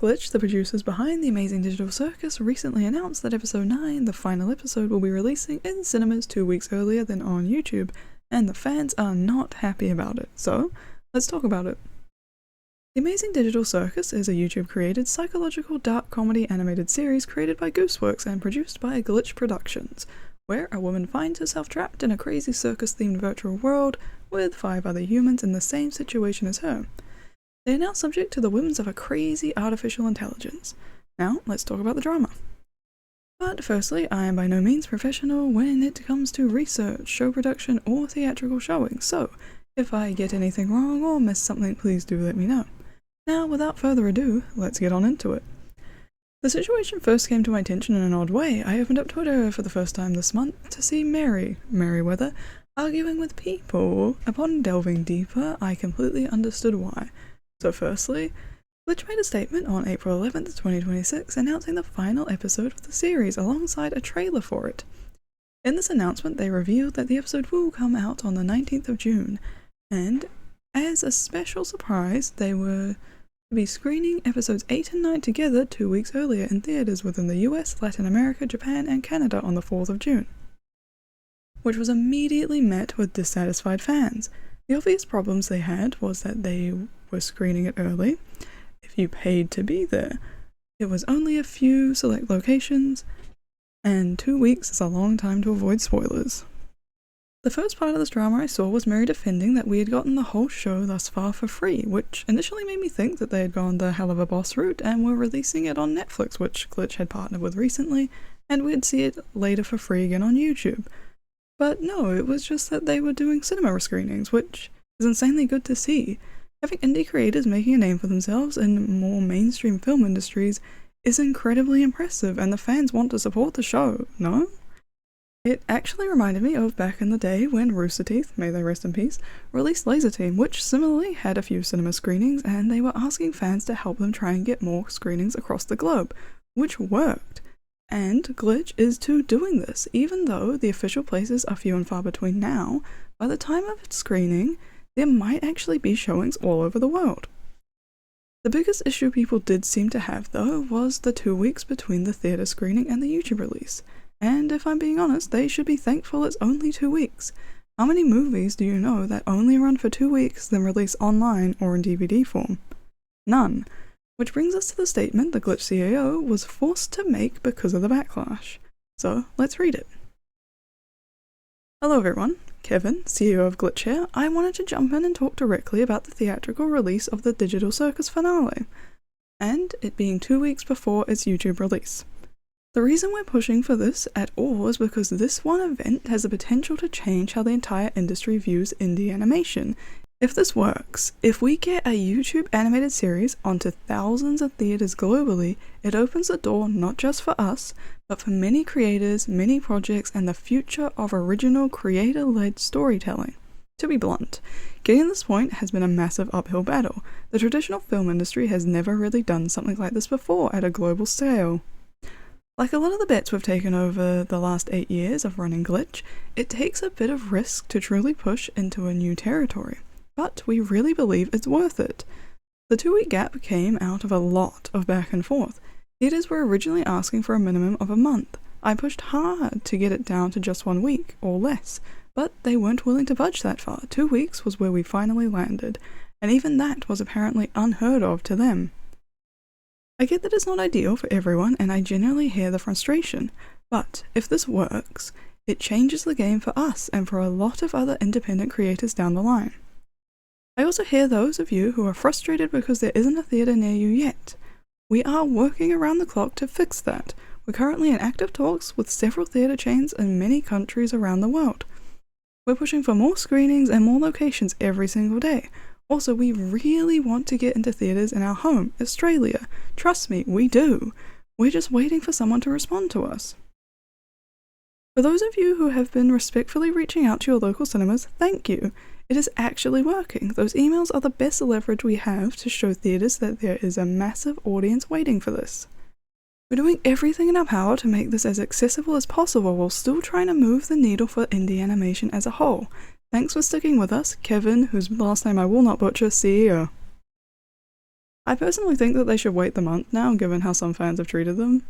Glitch, the producers behind the amazing digital circus, recently announced that episode 9, the final episode, will be releasing in cinemas 2 weeks earlier than on YouTube, and the fans are not happy about it. So, let's talk about it. The Amazing Digital Circus is a YouTube-created psychological dark comedy animated series created by Gooseworks and produced by Glitch Productions, where a woman finds herself trapped in a crazy circus-themed virtual world with 5 other humans in the same situation as her. They are now subject to the whims of a crazy artificial intelligence. Now, let's talk about the drama. But firstly, I am by no means professional when it comes to research, show production, or theatrical showing, so if I get anything wrong or miss something, please do let me know. Now, without further ado, let's get on into it. The situation first came to my attention in an odd way. I opened up Twitter for the first time this month to see Merriweather arguing with people. Upon delving deeper, I completely understood why. So firstly, Glitch made a statement on April 11th, 2026 announcing the final episode of the series alongside a trailer for it. In this announcement, they revealed that the episode will come out on the 19th of June, and as a special surprise, they were to be screening episodes 8 and 9 together 2 weeks earlier in theaters within the US, Latin America, Japan, and Canada on the 4th of June, which was immediately met with dissatisfied fans. The obvious problems they had was that they were screening it early. If you paid to be there, it was only a few select locations, and 2 weeks is a long time to avoid spoilers. The first part of this drama I saw was Mary defending that we had gotten the whole show thus far for free, which initially made me think that they had gone the hell of a boss route and were releasing it on Netflix, which Glitch had partnered with recently, and we'd see it later for free again on YouTube. But no, it was just that they were doing cinema screenings, which is insanely good to see. Having indie creators making a name for themselves in more mainstream film industries is incredibly impressive, and the fans want to support the show, no? It actually reminded me of back in the day when Rooster Teeth, may they rest in peace, released Laser Team, which similarly had a few cinema screenings, and they were asking fans to help them try and get more screenings across the globe, which worked. And Glitch is too doing this. Even though the official places are few and far between now, by the time of its screening, there might actually be showings all over the world. The biggest issue people did seem to have, though, was the 2 weeks between the theatre screening and the YouTube release. And if I'm being honest, they should be thankful it's only 2 weeks. How many movies do you know that only run for 2 weeks, then release online or in DVD form? None. Which brings us to the statement the Glitch CAO was forced to make because of the backlash. So, let's read it. Hello everyone, Kevin, CEO of Glitch here. I wanted to jump in and talk directly about the theatrical release of the Digital Circus finale, and it being 2 weeks before its YouTube release. The reason we're pushing for this at all is because this one event has the potential to change how the entire industry views indie animation. If this works, if we get a YouTube animated series onto thousands of theaters globally, it opens the door not just for us, but for many creators, many projects, and the future of original creator-led storytelling. To be blunt, getting to this point has been a massive uphill battle. The traditional film industry has never really done something like this before at a global scale. Like a lot of the bets we've taken over the last 8 years of running Glitch, it takes a bit of risk to truly push into a new territory. But we really believe it's worth it. The 2-week gap came out of a lot of back and forth. Theaters were originally asking for a minimum of a month. I pushed hard to get it down to just 1 week, or less, but they weren't willing to budge that far. 2 weeks was where we finally landed, and even that was apparently unheard of to them. I get that it's not ideal for everyone, and I genuinely hear the frustration, but if this works, it changes the game for us and for a lot of other independent creators down the line. I also hear those of you who are frustrated because there isn't a theatre near you yet. We are working around the clock to fix that. We're currently in active talks with several theatre chains in many countries around the world. We're pushing for more screenings and more locations every single day. Also, we really want to get into theatres in our home, Australia. Trust me, we do. We're just waiting for someone to respond to us. For those of you who have been respectfully reaching out to your local cinemas, thank you. It is actually working. Those emails are the best leverage we have to show theatres that there is a massive audience waiting for this. We're doing everything in our power to make this as accessible as possible while still trying to move the needle for indie animation as a whole. Thanks for sticking with us, Kevin, whose last name I will not butcher, CEO. I personally think that they should wait the month now, given how some fans have treated them.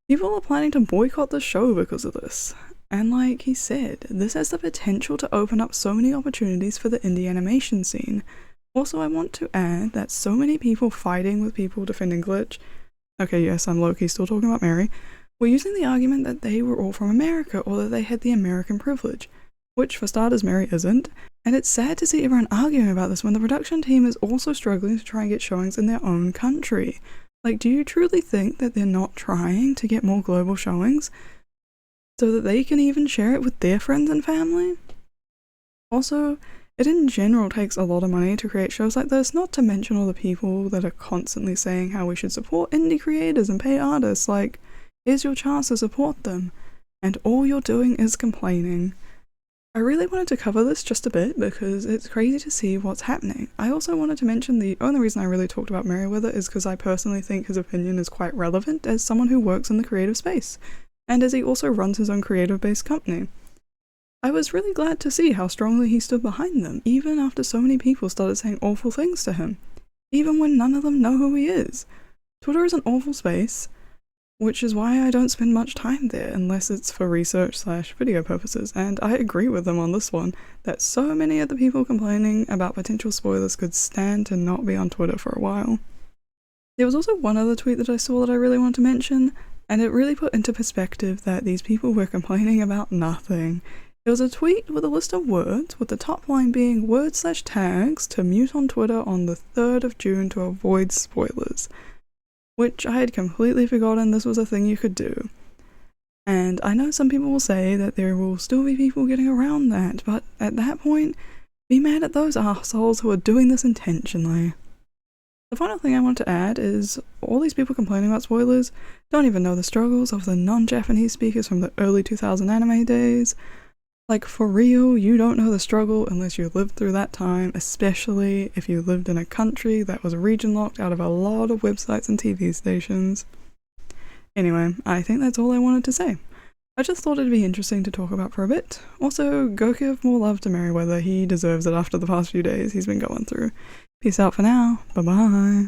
People are planning to boycott the show because of this. And like he said, this has the potential to open up so many opportunities for the indie animation scene. Also, I want to add that so many people fighting with people defending Glitch, okay yes, I'm low-key still talking about Mary, were using the argument that they were all from America or that they had the American privilege, which for starters Mary isn't, and it's sad to see everyone arguing about this when the production team is also struggling to try and get showings in their own country. Like, do you truly think that they're not trying to get more global showings so that they can even share it with their friends and family? Also, it in general takes a lot of money to create shows like this, not to mention all the people that are constantly saying how we should support indie creators and pay artists. Like, here's your chance to support them, and all you're doing is complaining. I really wanted to cover this just a bit because it's crazy to see what's happening. I also wanted to mention the only reason I really talked about Merriweather is because I personally think his opinion is quite relevant as someone who works in the creative space, and as he also runs his own creative-based company. I was really glad to see how strongly he stood behind them, even after so many people started saying awful things to him, even when none of them know who he is. Twitter is an awful space, which is why I don't spend much time there unless it's for research/video purposes, and I agree with them on this one, that so many of the people complaining about potential spoilers could stand to not be on Twitter for a while. There was also one other tweet that I saw that I really wanted to mention, and it really put into perspective that these people were complaining about nothing. It was a tweet with a list of words, with the top line being words/tags to mute on Twitter on the 3rd of June to avoid spoilers, which I had completely forgotten this was a thing you could do. And I know some people will say that there will still be people getting around that, but at that point, be mad at those assholes who are doing this intentionally. The final thing I want to add is all these people complaining about spoilers don't even know the struggles of the non-Japanese speakers from the early 2000 anime days. Like, for real, you don't know the struggle unless you lived through that time, especially if you lived in a country that was region locked out of a lot of websites and TV stations. Anyway, I think that's all I wanted to say. I just thought it'd be interesting to talk about for a bit. Also, go give more love to Merriweather, he deserves it after the past few days he's been going through. Peace out for now, bye bye.